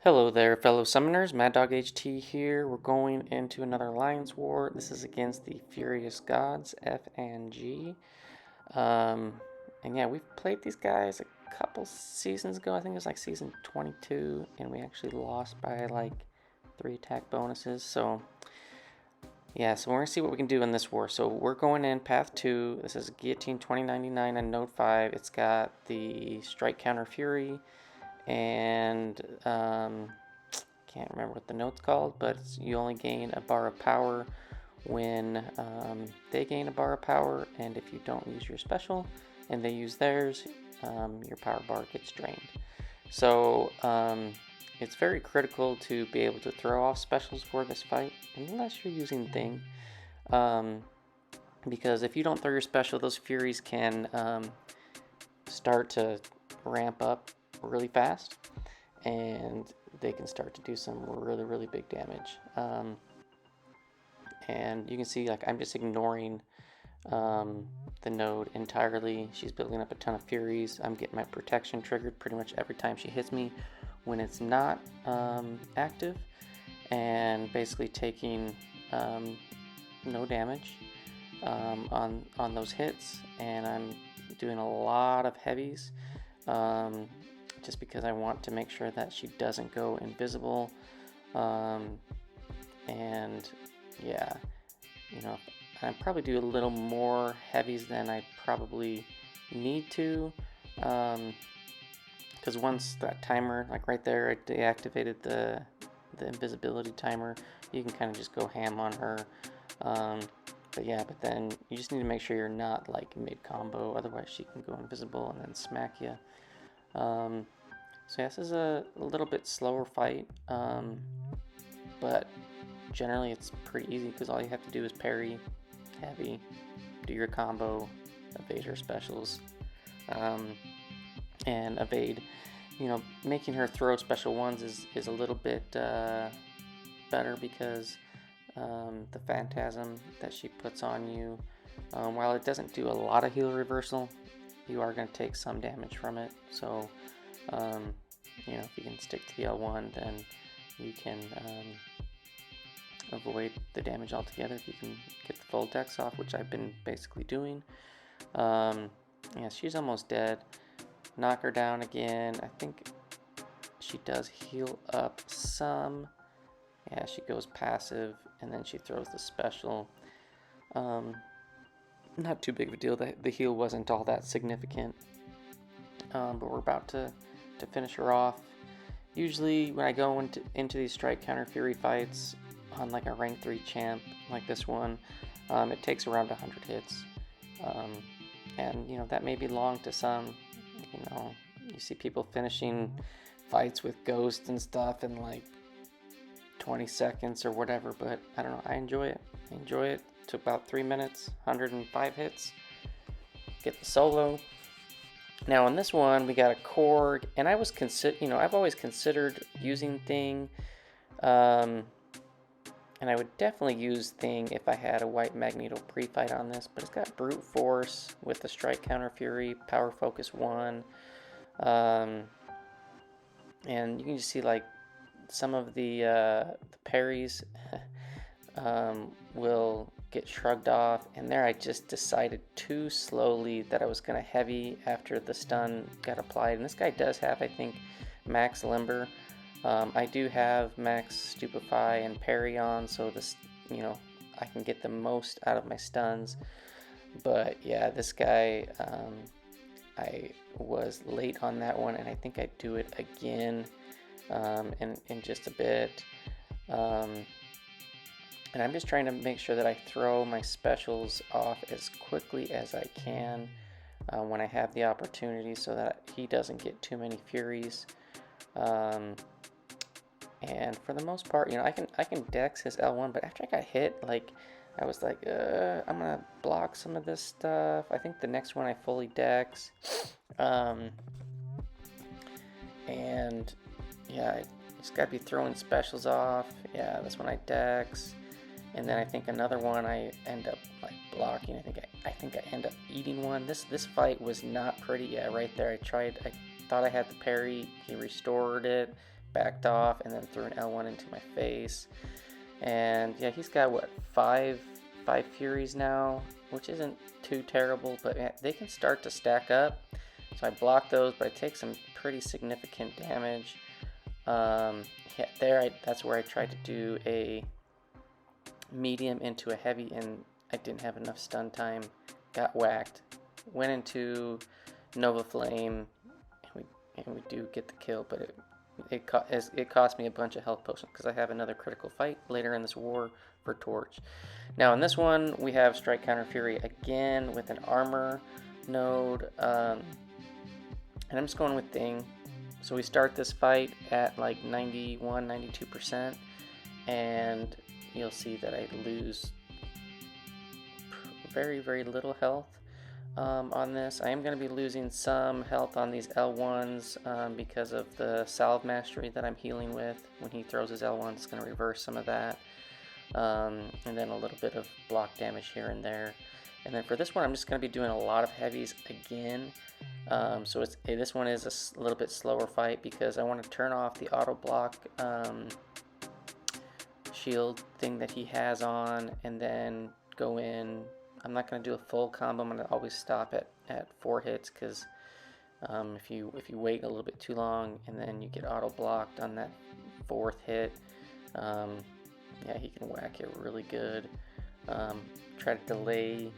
Hello there, fellow summoners. Mad Dog HT here. We're going into another Alliance War. This is against the Furious Gods, F and G. And yeah, we've played these guys a couple seasons ago. I think it was like season 22, and we actually lost by like 3 attack bonuses. So yeah, so we're gonna see what we can do in this war. So we're going in path 2. This is Guillotine 2099 and Node 5. It's got the Strike Counter Fury and can't remember what the note's called, but you only gain a bar of power when they gain a bar of power, and if you don't use your special and they use theirs, your power bar gets drained. So it's very critical to be able to throw off specials for this fight, unless you're using Thing. Because if you don't throw your special, those Furies can start to ramp up really fast, and they can start to do some really big damage. And you can see, like, I'm just ignoring the node entirely. She's building up a ton of Furies. I'm getting my protection triggered pretty much every time she hits me when it's not active, and basically taking no damage on those hits. And I'm doing a lot of heavies just because I want to make sure that she doesn't go invisible. And yeah, you know, I probably do a little more heavies than I probably need to, because once that timer, like right there, I deactivated the invisibility timer, you can kind of just go ham on her. But then you just need to make sure you're not like mid combo, otherwise she can go invisible and then smack you. So yeah, this is a little bit slower fight, but generally it's pretty easy because all you have to do is parry, heavy, do your combo, evade her specials, and evade. Making her throw special ones is a little bit better because the phantasm that she puts on you, while it doesn't do a lot of heal reversal, you are going to take some damage from it. So if you can stick to the L1, then you can avoid the damage altogether if you can get the full dex off, which I've been basically doing. Yeah, she's almost dead. Knock her down again. I think she does heal up some. Yeah, she goes passive, and then she throws the special. Not too big of a deal. The heal wasn't all that significant. But we're about to finish her off. Usually when I go into these strike counter fury fights on like a rank 3 champ like this one, it takes around 100 hits. And that may be long to some. You see people finishing fights with ghosts and stuff in like 20 seconds or whatever, but I don't know, I enjoy it. Took about 3 minutes, 105 hits. Get the solo. Now on this one we got a Korg, and I've always considered using Thing, and I would definitely use Thing if I had a white Magneto pre-fight on this, but it's got brute force with the strike counter fury, power focus 1, and you can just see like some of the parries will get shrugged off, and there I just decided too slowly that I was going to heavy after the stun got applied. And this guy does have, I think, max limber. I do have max stupefy and parry on, so this, I can get the most out of my stuns. But yeah, this guy, I was late on that one, and I think I'd do it again in just a bit. And I'm just trying to make sure that I throw my specials off as quickly as I can when I have the opportunity, so that he doesn't get too many furies. And for the most part, I can dex his L1, but after I got hit, like, I was like, I'm gonna block some of this stuff. I think the next one I fully dex. And yeah, I just gotta be throwing specials off. Yeah, this one I dex. And then I think another one I end up like blocking. I think I end up eating one. This fight was not pretty. Yeah, right there. I thought I had the parry. He restored it, backed off and then threw an L1 into my face. And yeah, he's got what, five Furies now, which isn't too terrible, but they can start to stack up. So I block those, but I take some pretty significant damage. Yeah, that's where I tried to do a medium into a heavy, and I didn't have enough stun time. Got whacked. Went into Nova Flame, and we do get the kill, but it cost me a bunch of health potions because I have another critical fight later in this war for Torch. Now in this one we have Strike Counter Fury again with an armor node, and I'm just going with Thing. So we start this fight at like 91, 92%, and you'll see that I lose very, very little health on this. I am going to be losing some health on these L1s because of the Salve Mastery that I'm healing with. When he throws his L1s, it's going to reverse some of that. And then a little bit of block damage here and there. And then for this one, I'm just going to be doing a lot of heavies again. So this one is a little bit slower fight because I want to turn off the auto block shield thing that he has on, and then go in. I'm not going to do a full combo. I'm going to always stop at 4 hits because if you wait a little bit too long and then you get auto blocked on that 4th hit, yeah, he can whack it really good. Try to delay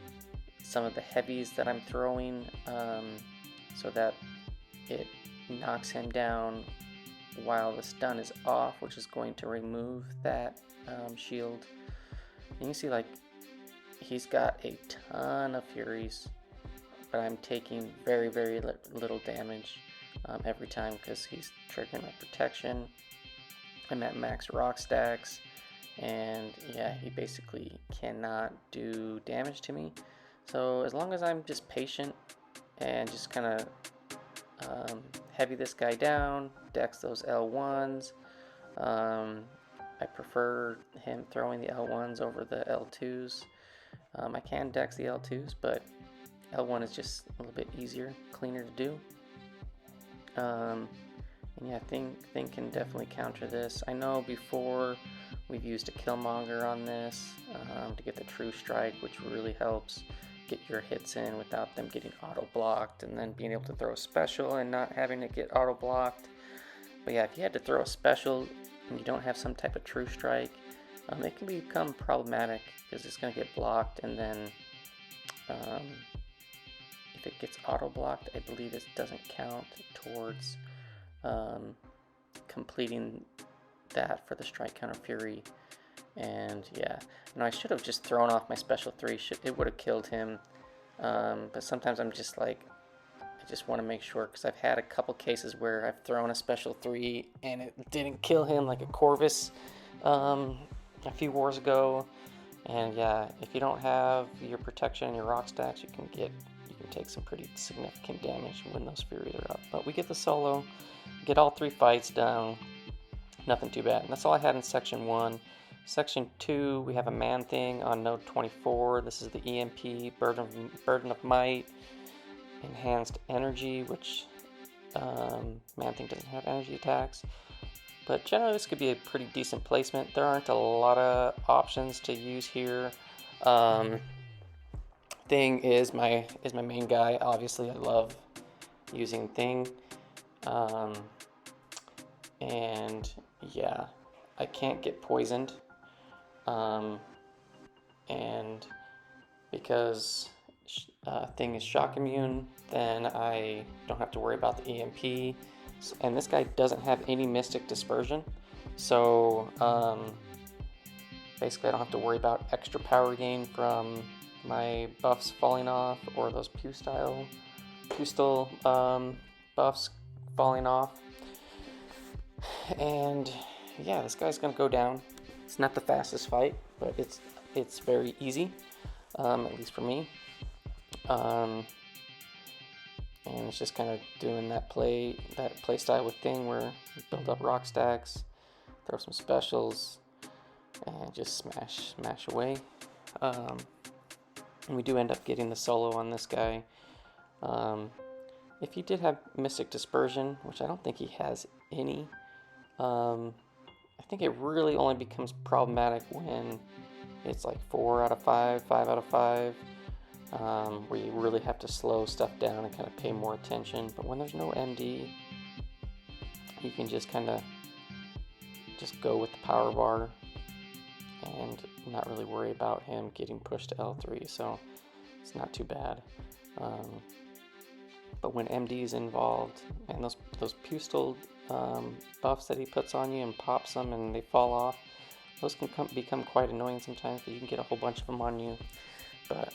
some of the heavies that I'm throwing so that it knocks him down while the stun is off, which is going to remove that shield. And you see, like, he's got a ton of Furies, but I'm taking very, very little damage every time because he's triggering my protection. I'm at max rock stacks, and yeah, he basically cannot do damage to me. So as long as I'm just patient and just kind of heavy this guy down, dex those L1s. I prefer him throwing the L1s over the L2s. I can dex the L2s, but L1 is just a little bit easier, cleaner to do. And yeah, Thing can definitely counter this. I know before we've used a Killmonger on this to get the True Strike, which really helps get your hits in without them getting auto blocked, and then being able to throw a special and not having it get auto blocked. But yeah, if you had to throw a special and you don't have some type of True Strike, it can become problematic because it's going to get blocked, and then if it gets auto blocked, I believe it doesn't count towards completing that for the Strike Counter Fury. And yeah, I should have just thrown off my special 3. It would have killed him, but sometimes I'm just like, I just want to make sure, because I've had a couple cases where I've thrown a special 3 and it didn't kill him, like a Corvus a few wars ago. And yeah, if you don't have your protection and your rock stacks, you can take some pretty significant damage when those Furies are up. But we get the solo, get all 3 fights down, nothing too bad. And that's all I had in section 1. Section 2, we have a ManThing on node 24. This is the E.M.P, Burden of Might, Enhanced Energy, which ManThing doesn't have energy attacks. But generally this could be a pretty decent placement. There aren't a lot of options to use here. Thing is my main guy. Obviously I love using Thing. And yeah, I can't get poisoned. And because Thing is shock immune, then I don't have to worry about the E.M.P. And this guy doesn't have any Mystic Dispersion, so basically I don't have to worry about extra power gain from my buffs falling off, or those Pustil buffs falling off. And yeah, this guy's gonna go down. It's not the fastest fight, but it's very easy, at least for me. And it's just kind of doing that play style with Thing where you build up rock stacks, throw some specials, and just smash away. And we do end up getting the solo on this guy. If he did have Mystic Dispersion, which I don't think he has any, I think it really only becomes problematic when it's like 4 out of 5, 5 out of 5, where you really have to slow stuff down and kind of pay more attention. But when there's no MD, you can just kind of just go with the power bar and not really worry about him getting pushed to L3, so it's not too bad. But when MD is involved, and those pistol buffs that he puts on you and pops them and they fall off, those can become quite annoying sometimes, because you can get a whole bunch of them on you. But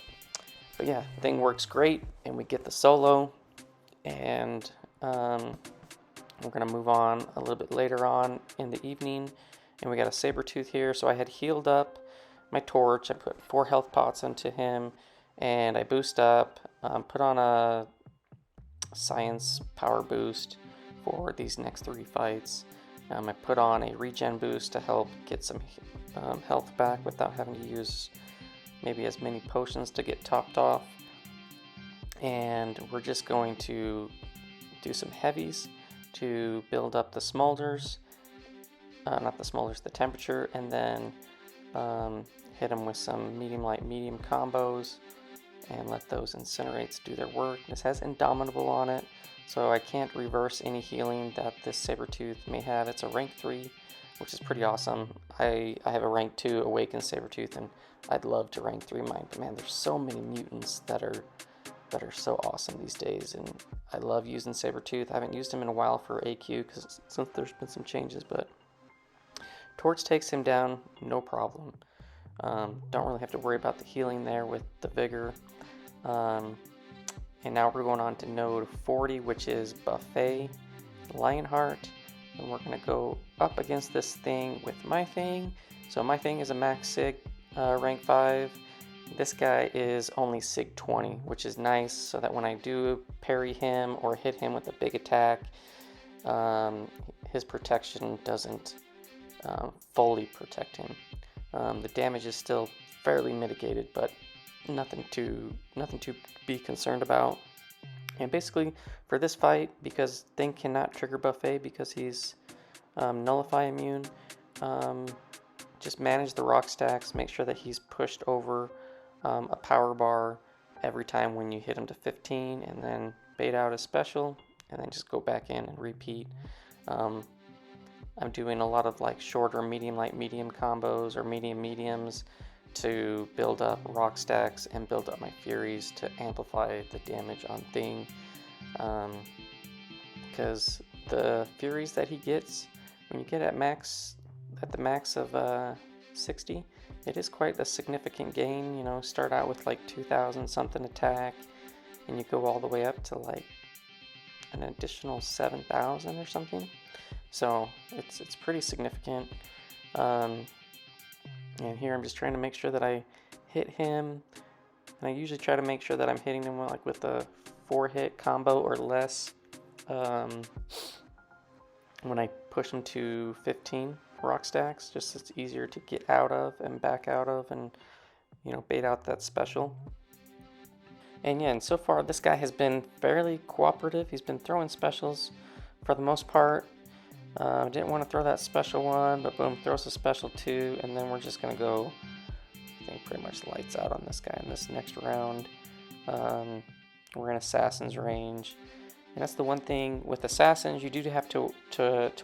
yeah, thing works great, and we get the solo, and we're gonna move on a little bit later on in the evening, and we got a Sabretooth here. So I had healed up my torch. I put 4 health pots into him, and I boost up, put on a science power boost for these next 3 fights. I put on a regen boost to help get some health back without having to use maybe as many potions to get topped off. And we're just going to do some heavies to build up the smolders, not the smolders, the temperature, and then hit them with some medium light medium combos and let those incinerates do their work. This has Indomitable on it, so I can't reverse any healing that this Sabretooth may have. It's a rank 3, which is pretty awesome. I have a rank 2 Awakened Sabretooth, and I'd love to rank 3 mine, but man, there's so many mutants that are so awesome these days, and I love using Sabretooth. I haven't used him in a while for AQ since there's been some changes, but Torch takes him down, no problem. Don't really have to worry about the healing there with the Vigor. And now we're going on to node 40, which is Buffet Lionheart, and we're going to go up against this thing with ManThing. So ManThing is a max Sig rank 5. This guy is only Sig 20, which is nice, so that when I do parry him or hit him with a big attack, his protection doesn't fully protect him. The damage is still fairly mitigated, but nothing to be concerned about. And basically, for this fight, because Thing cannot trigger Buffet because he's Nullify immune, just manage the rock stacks, make sure that he's pushed over a power bar every time when you hit him to 15, and then bait out a special, and then just go back in and repeat. I'm doing a lot of like shorter medium light medium combos or medium mediums to build up rock stacks and build up my furies to amplify the damage on Thing, because the furies that he gets when you get at the max of 60, it is quite a significant gain. You know, start out with like 2,000 something attack, and you go all the way up to like an additional 7,000 or something. So it's pretty significant. And here I'm just trying to make sure that I hit him, and I usually try to make sure that I'm hitting him like with a 4-hit combo or less when I push him to 15 rock stacks, just so it's easier to get out of and back out of, and you know, bait out that special. And yeah, and so far this guy has been fairly cooperative. He's been throwing specials for the most part. Didn't want to throw that special one, but boom, throws a special 2, and then we're just gonna go, I think, pretty much lights out on this guy in this next round. We're in Assassin's range, and that's the one thing with Assassins, you do have to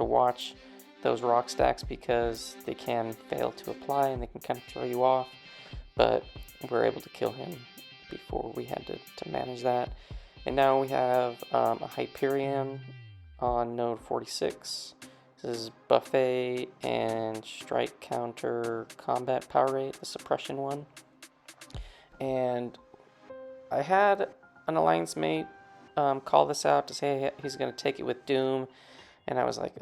watch those rock stacks, because they can fail to apply and they can kind of throw you off, but we're able to kill him before we had to manage that. And now we have a Hyperion on node 46. This is Buffet and Strike Counter Combat Power Rate, the suppression one. And I had an alliance mate call this out to say he's going to take it with Doom, and I was like,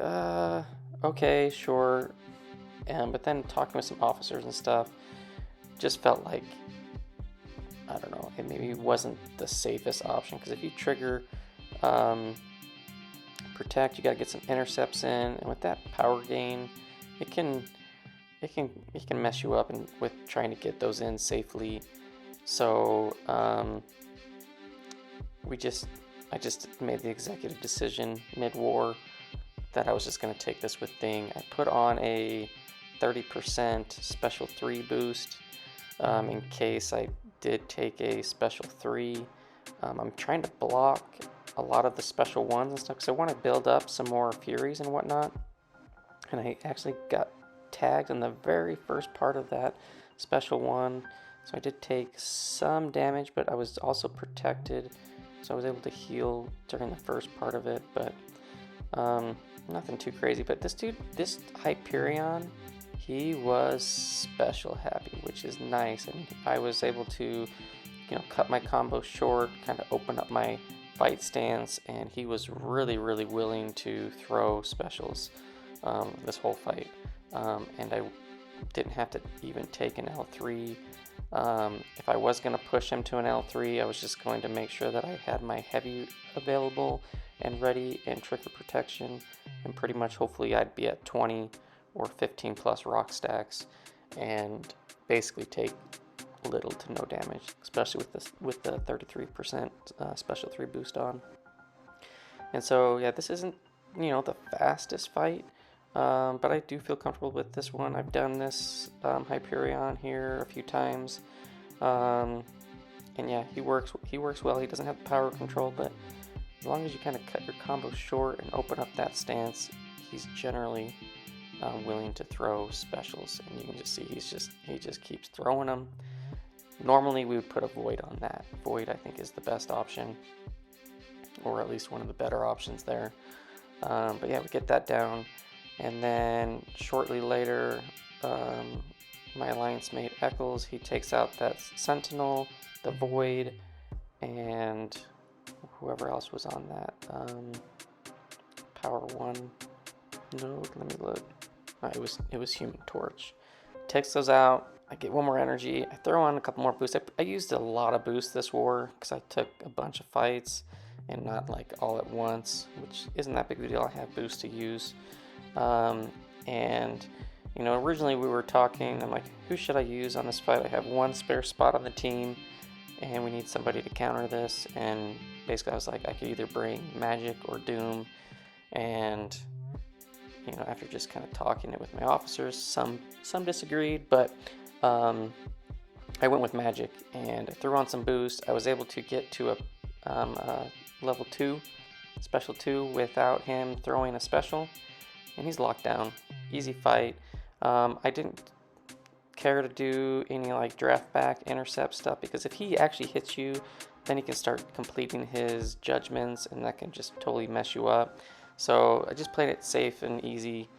okay, sure. But then talking with some officers and stuff, just felt like, I don't know, it maybe wasn't the safest option, because if you trigger Protect, you got to get some intercepts in, and with that power gain, it can mess you up and with trying to get those in safely. So I just made the executive decision mid-war that I was just going to take this with Thing. I put on a 30% special 3 boost in case I did take a special 3. I'm trying to block a lot of the special 1s and stuff because I want to build up some more Furies and whatnot. And I actually got tagged in the very first part of that special 1. So I did take some damage, but I was also protected. So I was able to heal during the first part of it, but nothing too crazy. But this dude, this Hyperion, he was special happy, which is nice. And I was able to, cut my combo short, kind of open up my fight stance, and he was really, really willing to throw specials this whole fight. And I didn't have to even take an L3. If I was going to push him to an L3, I was just going to make sure that I had my heavy available and ready and trigger protection, and pretty much hopefully I'd be at 20 or 15 plus rock stacks and basically take little to no damage, especially with the 33% special 3 boost on. And so yeah, this isn't the fastest fight, but I do feel comfortable with this one. I've done this Hyperion here a few times, and yeah, he works well. He doesn't have power control, but as long as you kind of cut your combo short and open up that stance, he's generally willing to throw specials, and you can just see he just keeps throwing them. Normally we would put a Void on that. Void, I think, is the best option, or at least one of the better options there. But yeah, we get that down. And then shortly later, my alliance mate Eccles, he takes out that Sentinel, the Void, and whoever else was on that. Power 1 node, let me look. It was Human Torch. Takes those out. I get one more energy. I throw on a couple more boosts. I used a lot of boosts this war because I took a bunch of fights and not like all at once, which isn't that big of a deal. I have boosts to use. And originally we were talking, I'm like, who should I use on this fight? I have one spare spot on the team and we need somebody to counter this. And basically I was like, I could either bring Magik or Doom. And after just kind of talking it with my officers, some disagreed, but I went with Magik and I threw on some boost. I was able to get to a level 2, special 2 without him throwing a special. And he's locked down. Easy fight. I didn't care to do any like draft back intercept stuff because if he actually hits you, then he can start completing his judgments and that can just totally mess you up. So I just played it safe and easy.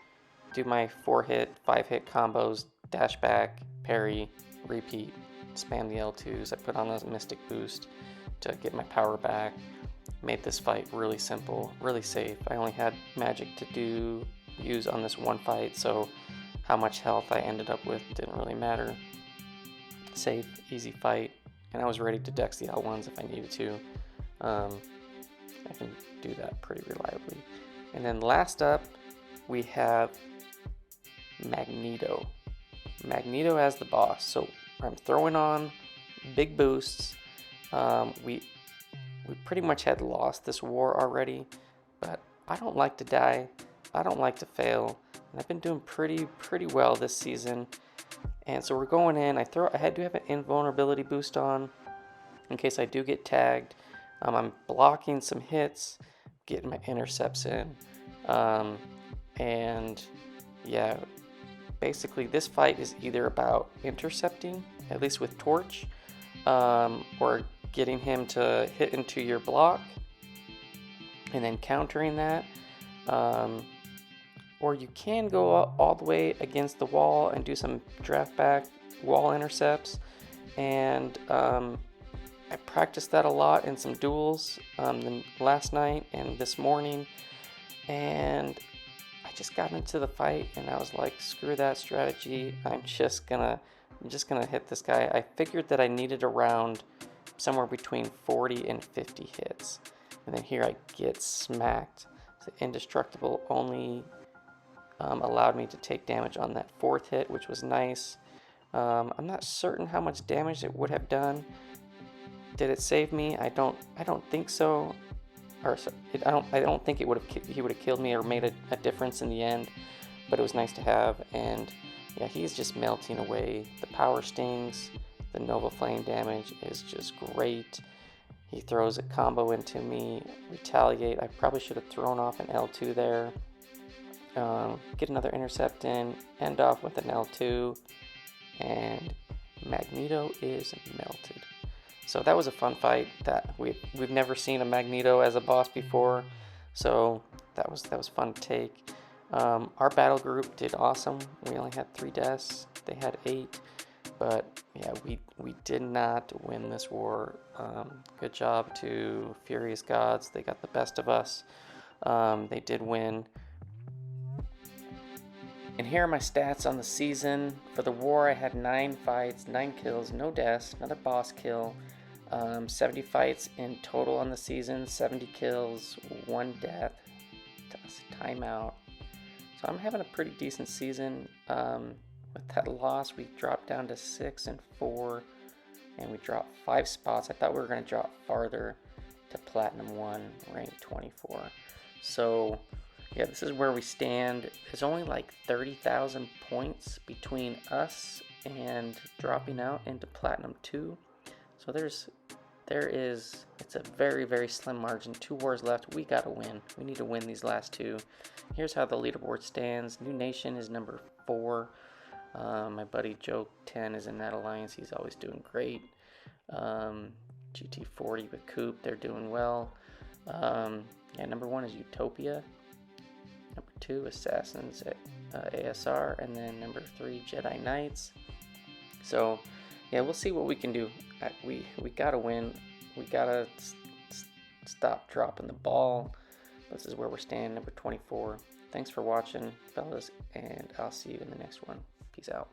Do my 4-hit, 5-hit combos, dash back, parry, repeat, spam the L2s. I put on a Mystic boost to get my power back. Made this fight really simple, really safe. I only had Magik to use on this one fight, so how much health I ended up with didn't really matter. Safe, easy fight, and I was ready to dex the L1s if I needed to. I can do that pretty reliably. And then last up, we have Magneto. Magneto as the boss. So I'm throwing on big boosts. We pretty much had lost this war already, but I don't like to die. I don't like to fail, and I've been doing pretty well this season. And so we're going in. I had to have an invulnerability boost on in case I do get tagged. I'm blocking some hits, getting my intercepts in, and yeah, basically this fight is either about intercepting, at least with Torch, or getting him to hit into your block and then countering that, or you can go all the way against the wall and do some draft back wall intercepts. And I practiced that a lot in some duels last night and this morning, and I just got into the fight and I was like, screw that strategy. I'm just gonna hit this guy. I figured that I needed around somewhere between 40 and 50 hits, and then here I get smacked. The indestructible only allowed me to take damage on that 4th hit, which was nice. I'm not certain how much damage it would have done. Did it save me? I don't think so. or I don't think he would have killed me or made a difference in the end, but it was nice to have. And yeah, he's just melting away. The power stings, the Nova Flame damage is just great. He throws a combo into me, retaliate. I probably should have thrown off an L2 there. Get another intercept in, end off with an L2, and Magneto is melted. So that was a fun fight. That we've never seen a Magneto as a boss before, so that was fun to take. Our battle group did awesome. We only had 3 deaths. They had 8, but yeah, we did not win this war. Good job to Furious Gods. They got the best of us. They did win. And here are my stats on the season. For the war, I had 9 fights, 9 kills, no deaths, another boss kill. 70 fights in total on the season, 70 kills, 1 death, timeout. So I'm having a pretty decent season. With that loss, we dropped down to 6 and 4, and we dropped 5 spots. I thought we were going to drop farther to Platinum 1, rank 24. So yeah, this is where we stand. There's only like 30,000 points between us and dropping out into Platinum 2. So it's a very, very slim margin. 2 wars left. We gotta win. We need to win these last 2. Here's how the leaderboard stands. New Nation is number 4. My buddy Joke 10 is in that alliance. He's always doing great. GT40 with Coop, they're doing well. Yeah, number 1 is Utopia. Number 2, Assassins at ASR, and then number 3, Jedi Knights. So yeah, we'll see what we can do. We gotta win. We gotta stop dropping the ball. This is where we're standing, number 24. Thanks for watching, fellas, and I'll see you in the next one. Peace out.